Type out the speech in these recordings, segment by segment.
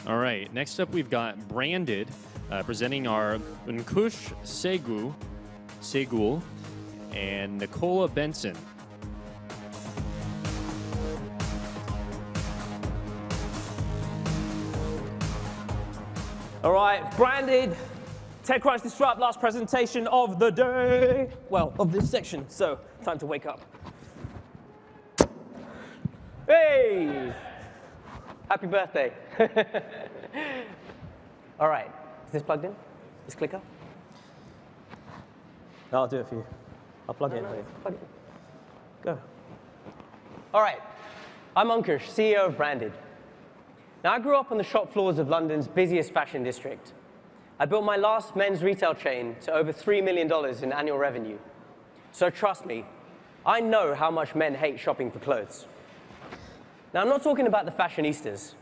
All right, next up we've got Brandid presenting our Nkush Segul and Nicola Benson. All right, Brandid, TechCrunch Disrupt, last presentation of the day. Well, of this section, so time to wake up. Hey! Happy birthday. All right, is this plugged in? This clicker? No, I'll do it for you. I'll plug it in for you. Plug it in. Go. All right, I'm Ankush, CEO of Brandid. Now, I grew up on the shop floors of London's busiest fashion district. I built my last men's retail chain to over $3 million in annual revenue. So trust me, I know how much men hate shopping for clothes. Now, I'm not talking about the fashionistas.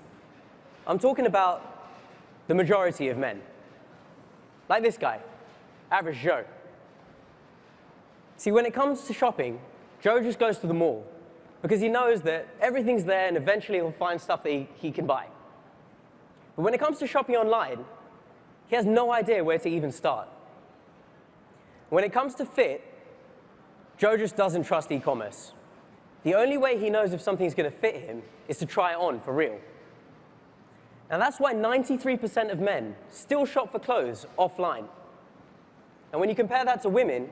I'm talking about the majority of men. Like this guy, average Joe. See, when it comes to shopping, Joe just goes to the mall because he knows that everything's there and eventually he'll find stuff that he can buy. But when it comes to shopping online, he has no idea where to even start. When it comes to fit, Joe just doesn't trust e-commerce. The only way he knows if something's going to fit him is to try it on for real. Now, that's why 93% of men still shop for clothes offline. And when you compare that to women,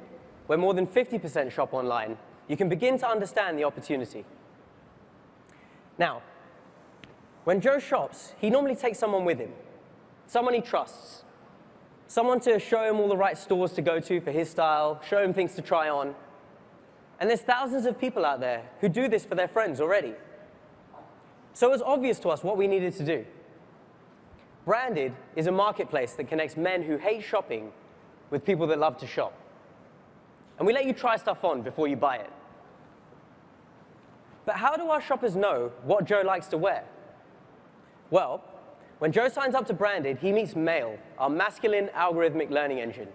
where more than 50% shop online, you can begin to understand the opportunity. Now, when Joe shops, he normally takes someone with him, someone he trusts, someone to show him all the right stores to go to for his style, show him things to try on. And there's thousands of people out there who do this for their friends already. So it was obvious to us what we needed to do. Brandid is a marketplace that connects men who hate shopping with people that love to shop. And we let you try stuff on before you buy it. But how do our shoppers know what Joe likes to wear? Well, when Joe signs up to Brandid, he meets Mail, our masculine algorithmic learning engine.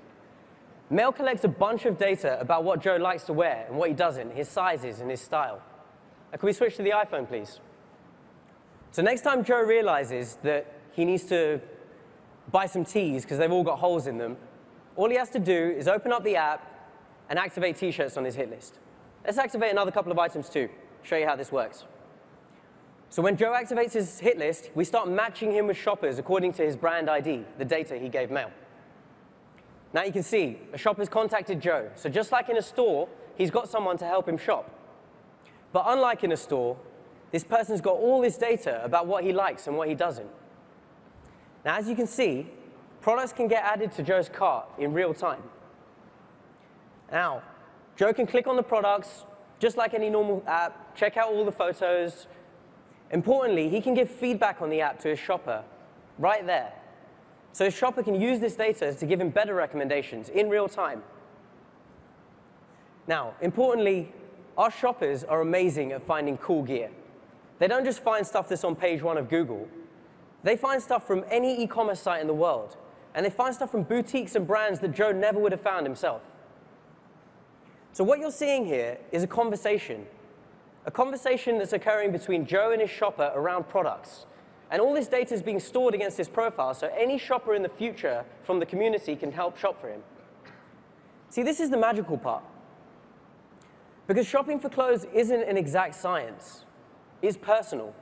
Mail collects a bunch of data about what Joe likes to wear and what he doesn't, his sizes and his style. Now, can we switch to the iPhone, please? So next time Joe realizes that he needs to buy some tees because they've all got holes in them, all he has to do is open up the app and activate T-shirts on his hit list. Let's activate another couple of items too, show you how this works. So when Joe activates his hit list, we start matching him with shoppers according to his brand ID, the data he gave Mail. Now you can see, a shopper's contacted Joe. So just like in a store, he's got someone to help him shop. But unlike in a store, this person's got all this data about what he likes and what he doesn't. Now as you can see, products can get added to Joe's cart in real time. Now, Joe can click on the products, just like any normal app, check out all the photos. Importantly, he can give feedback on the app to his shopper right there. So his shopper can use this data to give him better recommendations in real time. Now, importantly, our shoppers are amazing at finding cool gear. They don't just find stuff that's on page 1 of Google. They find stuff from any e-commerce site in the world. And they find stuff from boutiques and brands that Joe never would have found himself. So what you're seeing here is a conversation that's occurring between Joe and his shopper around products. And all this data is being stored against his profile, so any shopper in the future from the community can help shop for him. See, this is the magical part. Because shopping for clothes isn't an exact science. It's personal.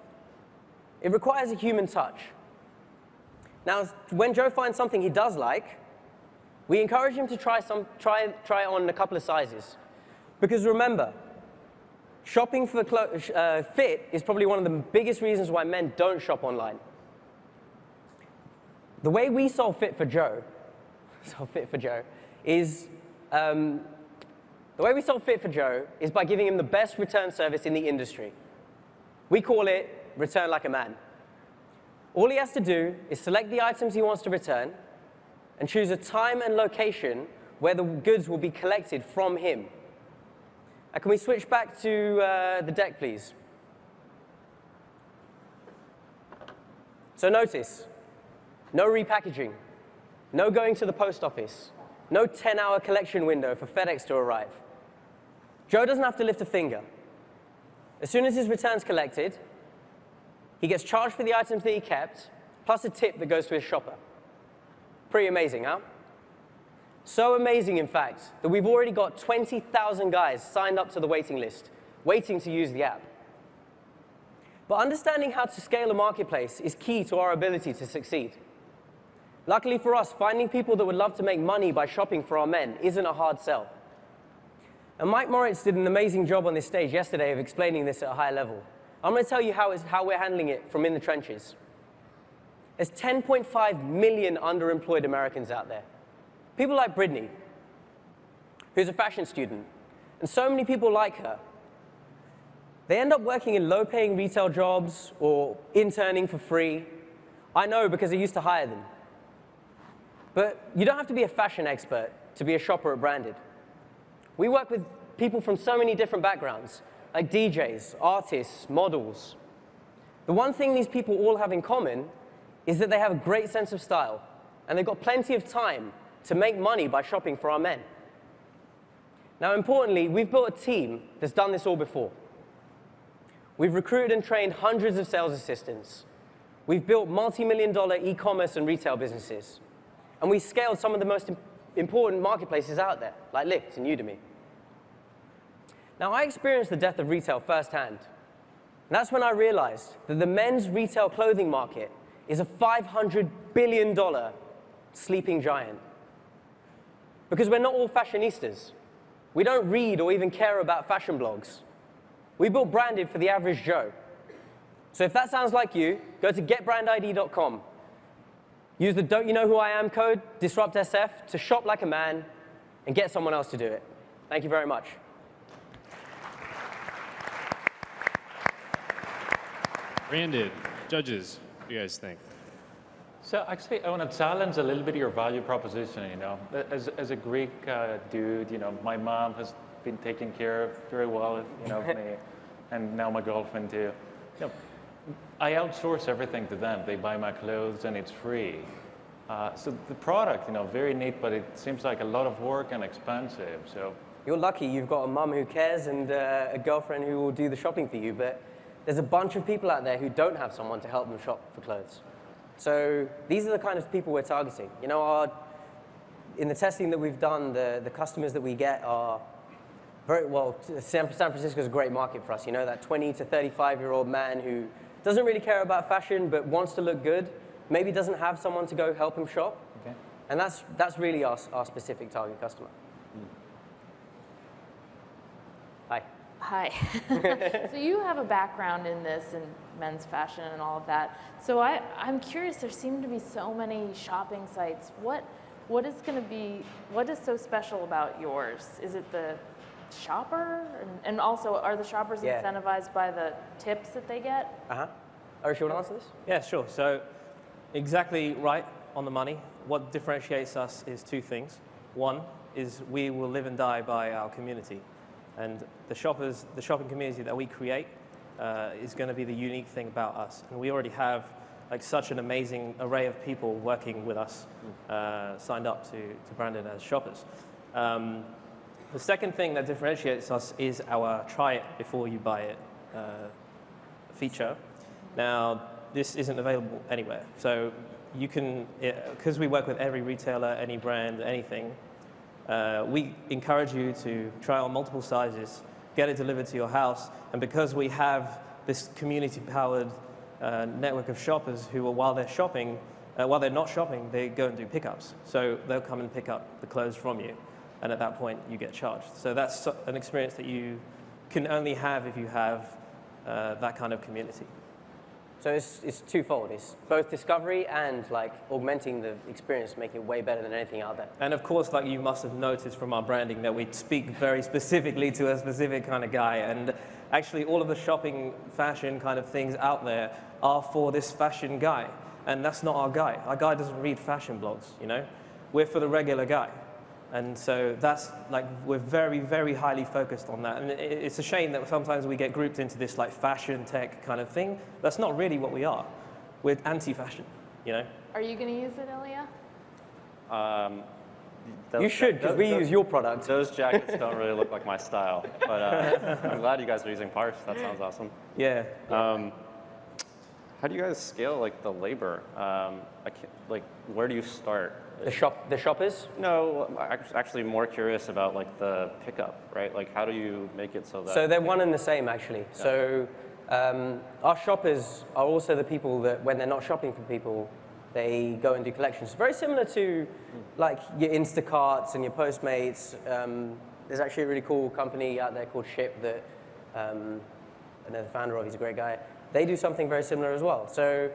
It requires a human touch. Now, when Joe finds something he does like, we encourage him to try it on a couple of sizes. Because remember, shopping for fit is probably one of the biggest reasons why men don't shop online. The way we solve fit for Joe is by giving him the best return service in the industry. We call it Return Like a Man. All he has to do is select the items he wants to return and choose a time and location where the goods will be collected from him. Can we switch back to the deck, please? So notice, no repackaging, no going to the post office, no 10-hour collection window for FedEx to arrive. Joe doesn't have to lift a finger. As soon as his return's collected, he gets charged for the items that he kept, plus a tip that goes to his shopper. Pretty amazing, huh? So amazing, in fact, that we've already got 20,000 guys signed up to the waiting list, waiting to use the app. But understanding how to scale a marketplace is key to our ability to succeed. Luckily for us, finding people that would love to make money by shopping for our men isn't a hard sell. And Mike Moritz did an amazing job on this stage yesterday of explaining this at a high level. I'm going to tell you how we're handling it from in the trenches. There's 10.5 million underemployed Americans out there. People like Brittany, who's a fashion student, and so many people like her. They end up working in low-paying retail jobs or interning for free. I know because I used to hire them. But you don't have to be a fashion expert to be a shopper at Brandid. We work with people from so many different backgrounds, like DJs, artists, models. The one thing these people all have in common is that they have a great sense of style, and they've got plenty of time to make money by shopping for our men. Now, importantly, we've built a team that's done this all before. We've recruited and trained hundreds of sales assistants. We've built multi-million-dollar e-commerce and retail businesses. And we scaled some of the most important marketplaces out there, like Lyft and Yoùtùbe. Now, I experienced the death of retail firsthand. And that's when I realized that the men's retail clothing market is a $500 billion sleeping giant. Because we're not all fashionistas. We don't read or even care about fashion blogs. We built Brandid for the average Joe. So if that sounds like you, go to getbrandid.com. Use the Don't You Know Who I Am code, DisruptSF, to shop like a man and get someone else to do it. Thank you very much. Brandid, judges, what do you guys think? So actually, I want to challenge a little bit your value proposition. You know, as a Greek dude, you know, my mom has been taking care of very well, you know, of me, and now my girlfriend too. You know, I outsource everything to them. They buy my clothes, and it's free. So the product, you know, very neat, but it seems like a lot of work and expensive. So you're lucky you've got a mum who cares and a girlfriend who will do the shopping for you. But there's a bunch of people out there who don't have someone to help them shop for clothes. So these are the kind of people we're targeting. You know, in the testing that we've done, the customers that we get are very, well, San Francisco is a great market for us. You know, that 20 to 35-year-old man who doesn't really care about fashion but wants to look good, maybe doesn't have someone to go help him shop. Okay. And that's really our specific target customer. Hi. Hi. So you have a background in this and men's fashion and all of that. So I'm curious, there seem to be so many shopping sites. What is so special about yours? Is it the shopper? And also, are the shoppers incentivized by the tips that they get? Arish, you want to answer this? Yeah, sure. So exactly right on the money. What differentiates us is two things. One is we will live and die by our community. And the shopping community that we create is going to be the unique thing about us. And we already have like such an amazing array of people working with us, signed up to Brandid as shoppers. The second thing that differentiates us is our try it before you buy it feature. Now, this isn't available anywhere. So you can, because we work with every retailer, any brand, anything, we encourage you to try on multiple sizes, get it delivered to your house, and because we have this community-powered network of shoppers who, while they're not shopping, they go and do pickups. So they'll come and pick up the clothes from you, and at that point, you get charged. So that's an experience that you can only have if you have that kind of community. So it's twofold. It's both discovery and like augmenting the experience, making it way better than anything out there. And of course, like you must have noticed from our branding that we speak very specifically to a specific kind of guy. And actually, all of the shopping fashion kind of things out there are for this fashion guy. And that's not our guy. Our guy doesn't read fashion blogs, you know? We're for the regular guy. And so that's like, we're very, very highly focused on that. And it's a shame that sometimes we get grouped into this like fashion tech kind of thing. That's not really what we are. We're anti-fashion, you know? Are you going to use it, Ilya? You should, because we use your product. Those jackets don't really look like my style. But I'm glad you guys are using Parse. That sounds awesome. Yeah. How do you guys scale like the labor? Like, where do you start? The shoppers? No, I'm actually more curious about like the pickup, right? Like, how do you make it so that? So they're one and the same, actually. Yeah. So our shoppers are also the people that, when they're not shopping for people, they go and do collections. Very similar to like your Instacarts and your Postmates. There's actually a really cool company out there called Ship that I know the founder of. He's a great guy. They do something very similar as well. So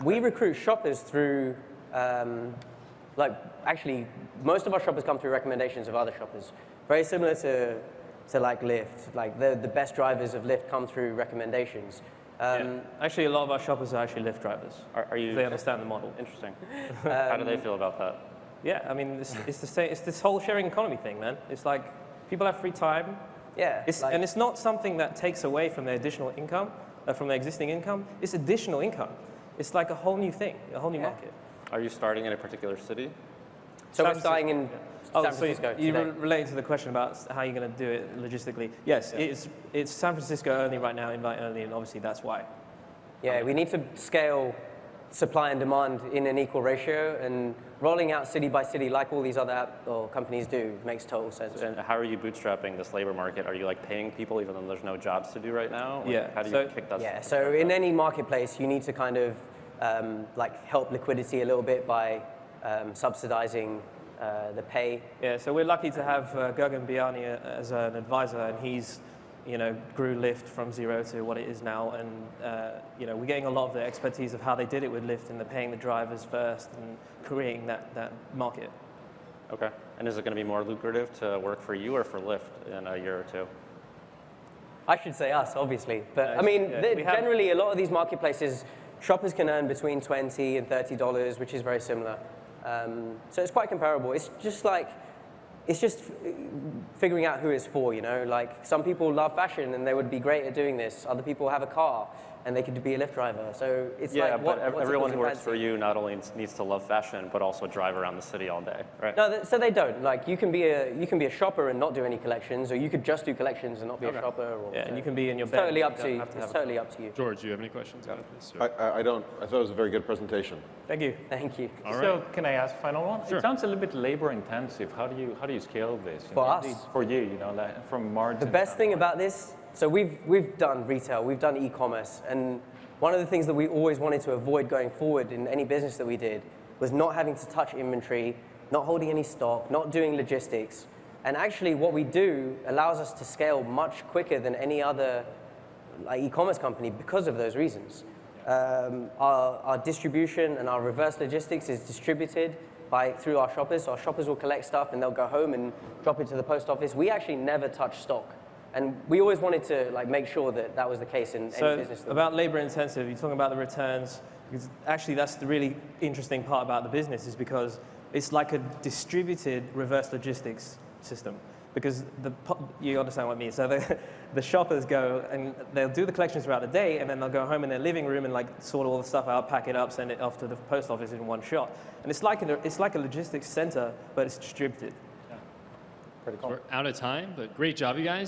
we recruit shoppers through, actually, most of our shoppers come through recommendations of other shoppers. Very similar to like Lyft. Like the best drivers of Lyft come through recommendations. Actually, a lot of our shoppers are actually Lyft drivers. Are you? They understand the model. Interesting. How do they feel about that? Yeah, I mean, it's the same. It's this whole sharing economy thing, man. It's like people have free time. Yeah. And it's not something that takes away from their additional income, from their existing income. It's additional income. It's like a whole new thing, a whole new market. Are you starting in a particular city? So we're starting in San Francisco. So you relating to the question about how you're going to do it logistically. Yes, it's San Francisco only right now, invite only, and obviously that's why. Yeah, we need to scale supply and demand in an equal ratio, and rolling out city by city like all these other companies do makes total sense. And how are you bootstrapping this labor market? Are you like paying people even though there's no jobs to do right now? Like, Yeah. How do you kick that? Yeah, so in any marketplace, you need to kind of like help liquidity a little bit by subsidizing the pay. Yeah, so we're lucky to have Gergen Biani as an advisor, and he's, grew Lyft from 0 to what it is now, and we're getting a lot of the expertise of how they did it with Lyft and the paying the drivers first and creating that market. Okay, and is it going to be more lucrative to work for you or for Lyft in a year or two? I should say us, obviously, but I mean, generally a lot of these marketplaces, shoppers can earn between $20 and $30, which is very similar. So it's quite comparable. It's just figuring out who it's for, Like some people love fashion and they would be great at doing this. Other people have a car and they could be a Lyft driver. So it's everyone who works for you not only needs to love fashion, but also drive around the city all day, right? No, so they don't. Like you can be a shopper and not do any collections, or you could just do collections and not be a shopper. And you can be in your bed. Totally up to you. It's totally up to you. George, do you have any questions about this? I don't. I thought it was a very good presentation. Thank you. Thank you. All right. So can I ask final one? Sure. It sounds a little bit labor intensive. How do you scale this? For us? For you, like from margin. The best thing about this, so we've done retail, we've done e-commerce, and one of the things that we always wanted to avoid going forward in any business that we did was not having to touch inventory, not holding any stock, not doing logistics. And actually what we do allows us to scale much quicker than any other e-commerce company because of those reasons. Our distribution and our reverse logistics is distributed through our shoppers. So our shoppers will collect stuff and they'll go home and drop it to the post office. We actually never touch stock. And we always wanted to make sure that was the case in any business. So about labor intensive, you're talking about the returns. Because actually, that's the really interesting part about the business, is because it's like a distributed reverse logistics system. Because you understand what I mean. So the shoppers go and they'll do the collections throughout the day, and then they'll go home in their living room and sort all the stuff out, pack it up, send it off to the post office in one shot. And it's like a logistics center, but it's distributed. We're out of time, but great job, you guys.